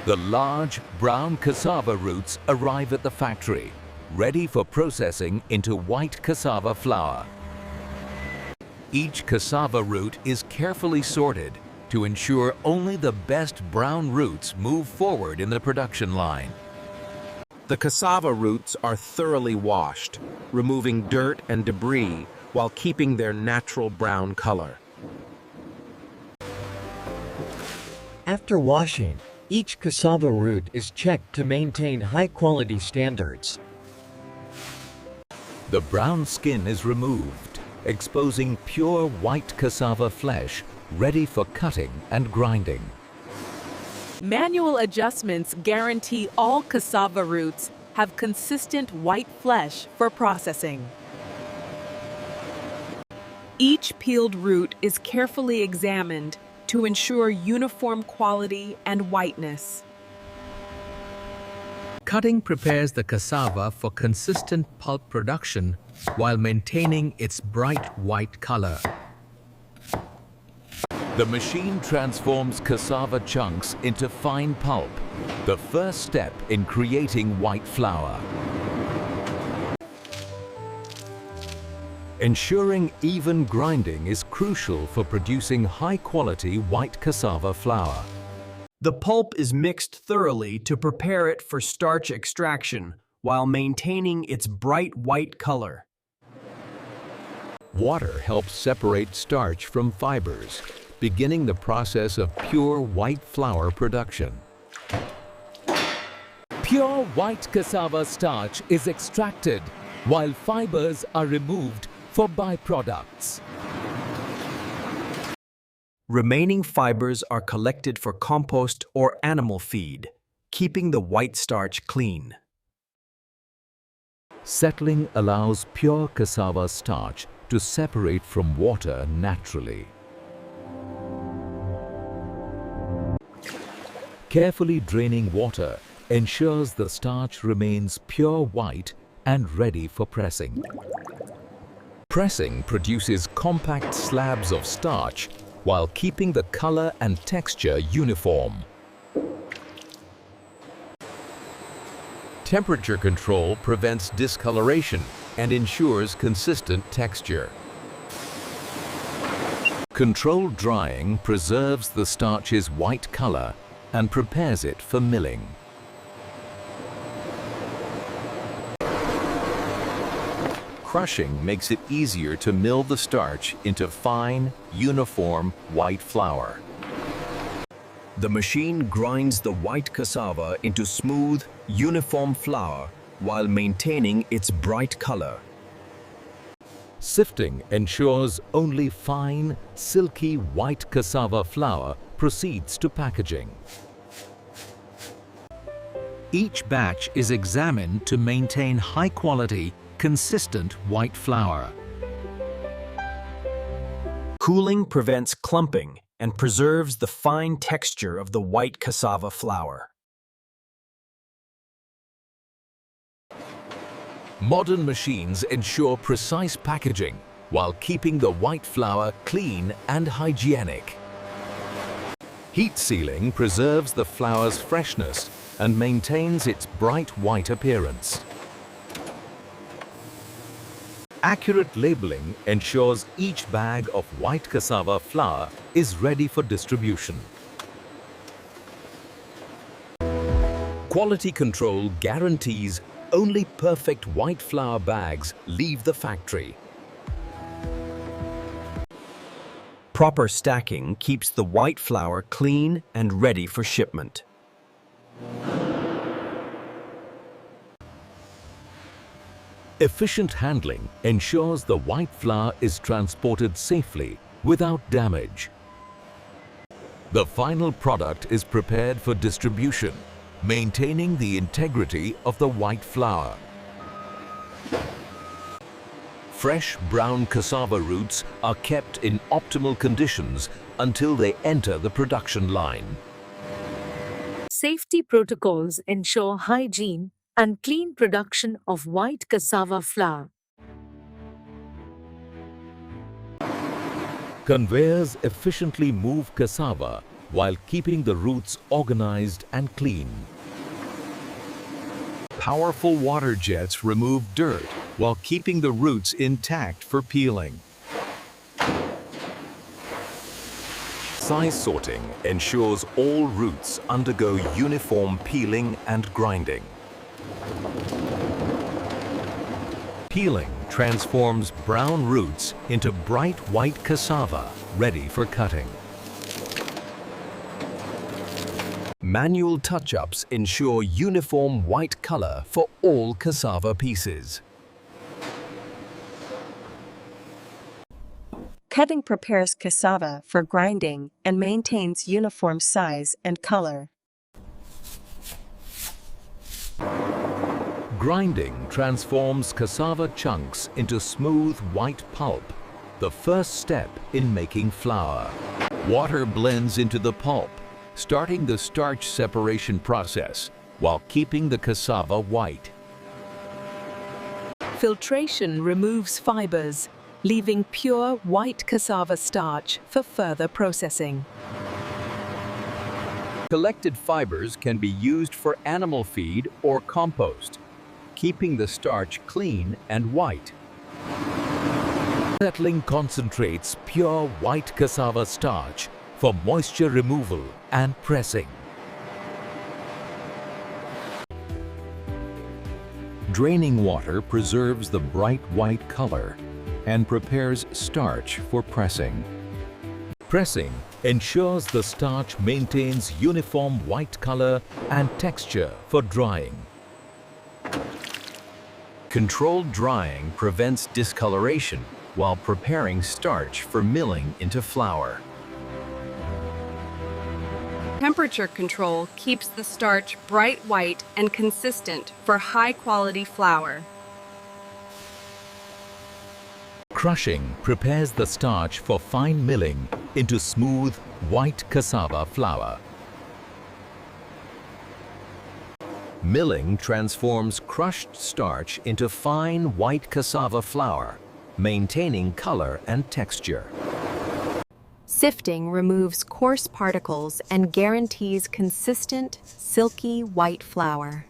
The large, brown cassava roots arrive at the factory, ready for processing into white cassava flour. Each cassava root is carefully sorted to ensure only the best brown roots move forward in the production line. The cassava roots are thoroughly washed, removing dirt and debris while keeping their natural brown color. After washing, each cassava root is checked to maintain high-quality standards. The brown skin is removed, exposing pure white cassava flesh ready for cutting and grinding. Manual adjustments guarantee all cassava roots have consistent white flesh for processing. Each peeled root is carefully examined to ensure uniform quality and whiteness. Cutting prepares the cassava for consistent pulp production while maintaining its bright white color. The machine transforms cassava chunks into fine pulp, the first step in creating white flour. Ensuring even grinding is crucial for producing high-quality white cassava flour. The pulp is mixed thoroughly to prepare it for starch extraction while maintaining its bright white color. Water helps separate starch from fibers, beginning the process of pure white flour production. Pure white cassava starch is extracted, while fibers are removed for byproducts. Remaining fibers are collected for compost or animal feed, keeping the white starch clean. Settling allows pure cassava starch to separate from water naturally. Carefully draining water ensures the starch remains pure white and ready for pressing. Pressing produces compact slabs of starch while keeping the color and texture uniform. Temperature control prevents discoloration and ensures consistent texture. Controlled drying preserves the starch's white color and prepares it for milling. Crushing makes it easier to mill the starch into fine, uniform white flour. The machine grinds the white cassava into smooth, uniform flour while maintaining its bright color. Sifting ensures only fine, silky white cassava flour proceeds to packaging. Each batch is examined to maintain high-quality, consistent white flour. Cooling prevents clumping and preserves the fine texture of the white cassava flour. Modern machines ensure precise packaging while keeping the white flour clean and hygienic. Heat sealing preserves the flour's freshness and maintains its bright white appearance. Accurate labeling ensures each bag of white cassava flour is ready for distribution. Quality control guarantees only perfect white flour bags leave the factory. Proper stacking keeps the white flour clean and ready for shipment. Efficient handling ensures the white flour is transported safely without damage. The final product is prepared for distribution, maintaining the integrity of the white flour. Fresh brown cassava roots are kept in optimal conditions until they enter the production line. Safety protocols ensure hygiene and clean production of white cassava flour. Conveyors efficiently move cassava while keeping the roots organized and clean. Powerful water jets remove dirt while keeping the roots intact for peeling. Size sorting ensures all roots undergo uniform peeling and grinding. Peeling transforms brown roots into bright white cassava, ready for cutting. Manual touch-ups ensure uniform white color for all cassava pieces. Cutting prepares cassava for grinding and maintains uniform size and color. Grinding transforms cassava chunks into smooth white pulp, the first step in making flour. Water blends into the pulp, starting the starch separation process while keeping the cassava white. Filtration removes fibers, leaving pure white cassava starch for further processing. Collected fibers can be used for animal feed or compost, keeping the starch clean and white. Settling concentrates pure white cassava starch for moisture removal and pressing. Draining water preserves the bright white color and prepares starch for pressing. Pressing ensures the starch maintains uniform white color and texture for drying. Controlled drying prevents discoloration while preparing starch for milling into flour. Temperature control keeps the starch bright white and consistent for high-quality flour. Crushing prepares the starch for fine milling into smooth, white cassava flour. Milling transforms crushed starch into fine white cassava flour, maintaining color and texture. Sifting removes coarse particles and guarantees consistent, silky white flour.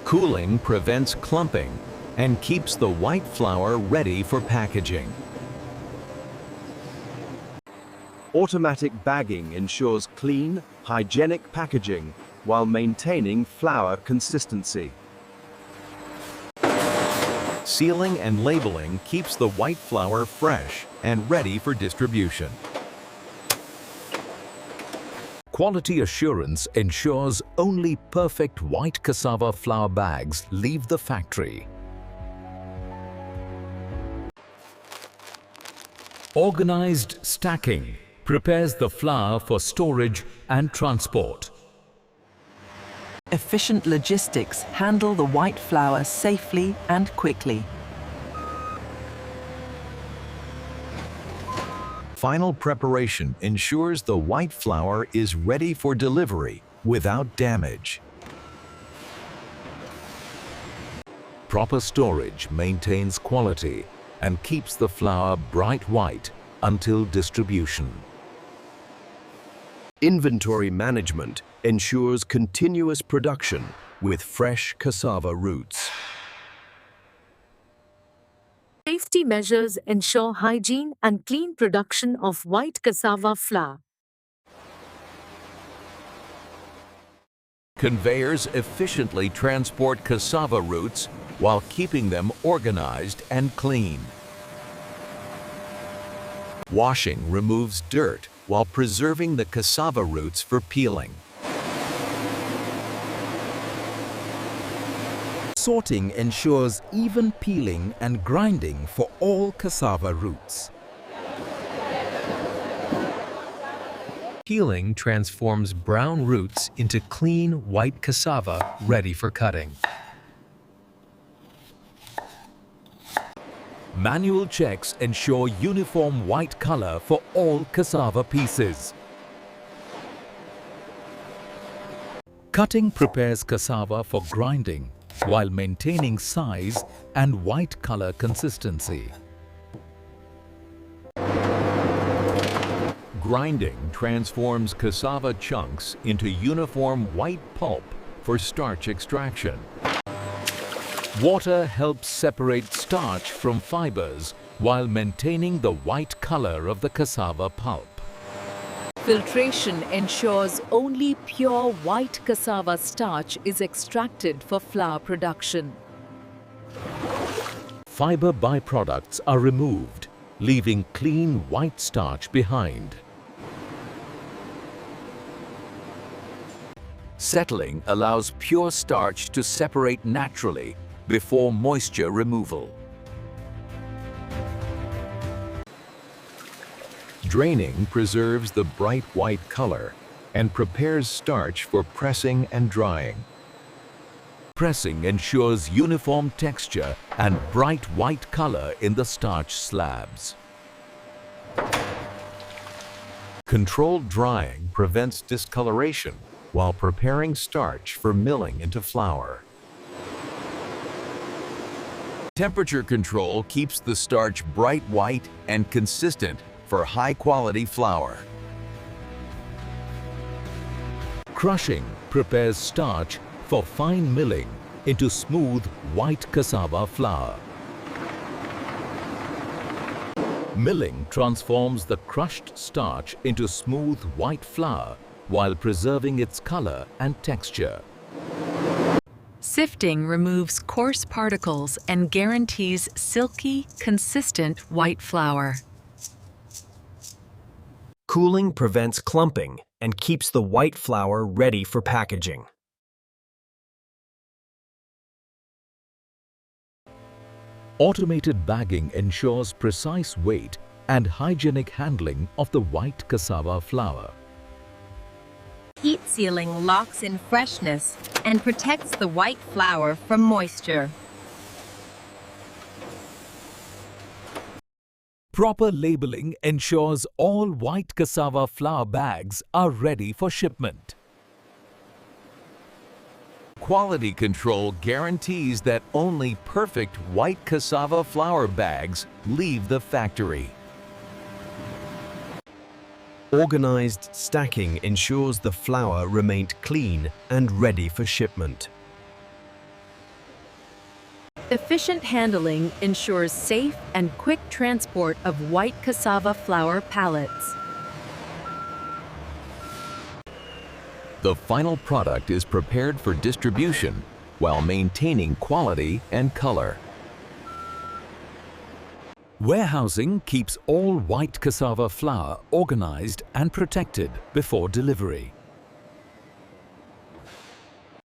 Cooling prevents clumping and keeps the white flour ready for packaging. Automatic bagging ensures clean, hygienic packaging while maintaining flour consistency. Sealing and labeling keeps the white flour fresh and ready for distribution. Quality assurance ensures only perfect white cassava flour bags leave the factory. Organized stacking prepares the flour for storage and transport. Efficient logistics handle the white flour safely and quickly. Final preparation ensures the white flour is ready for delivery without damage. Proper storage maintains quality and keeps the flour bright white until distribution. Inventory management ensures continuous production with fresh cassava roots. Safety measures ensure hygiene and clean production of white cassava flour. Conveyors efficiently transport cassava roots while keeping them organized and clean. Washing removes dirt while preserving the cassava roots for peeling. Sorting ensures even peeling and grinding for all cassava roots. Peeling transforms brown roots into clean white cassava ready for cutting. Manual checks ensure uniform white color for all cassava pieces. Cutting prepares cassava for grinding while maintaining size and white color consistency. Grinding transforms cassava chunks into uniform white pulp for starch extraction. Water helps separate starch from fibers while maintaining the white color of the cassava pulp. Filtration ensures only pure white cassava starch is extracted for flour production. Fiber byproducts are removed, leaving clean white starch behind. Settling allows pure starch to separate naturally before moisture removal. Draining preserves the bright white color and prepares starch for pressing and drying. Pressing ensures uniform texture and bright white color in the starch slabs. Controlled drying prevents discoloration while preparing starch for milling into flour. Temperature control keeps the starch bright white and consistent for high-quality flour. Crushing prepares starch for fine milling into smooth white cassava flour. Milling transforms the crushed starch into smooth white flour while preserving its color and texture. Sifting removes coarse particles and guarantees silky, consistent white flour. Cooling prevents clumping and keeps the white flour ready for packaging. Automated bagging ensures precise weight and hygienic handling of the white cassava flour. Heat sealing locks in freshness and protects the white flour from moisture. Proper labeling ensures all white cassava flour bags are ready for shipment. Quality control guarantees that only perfect white cassava flour bags leave the factory. Organized stacking ensures the flour remained clean and ready for shipment. Efficient handling ensures safe and quick transport of white cassava flour pallets. The final product is prepared for distribution while maintaining quality and color. Warehousing keeps all white cassava flour organized and protected before delivery.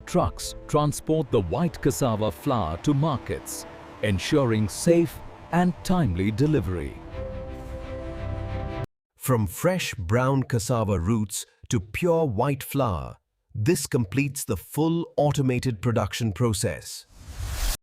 Trucks transport the white cassava flour to markets, ensuring safe and timely delivery. From fresh brown cassava roots to pure white flour, this completes the full automated production process.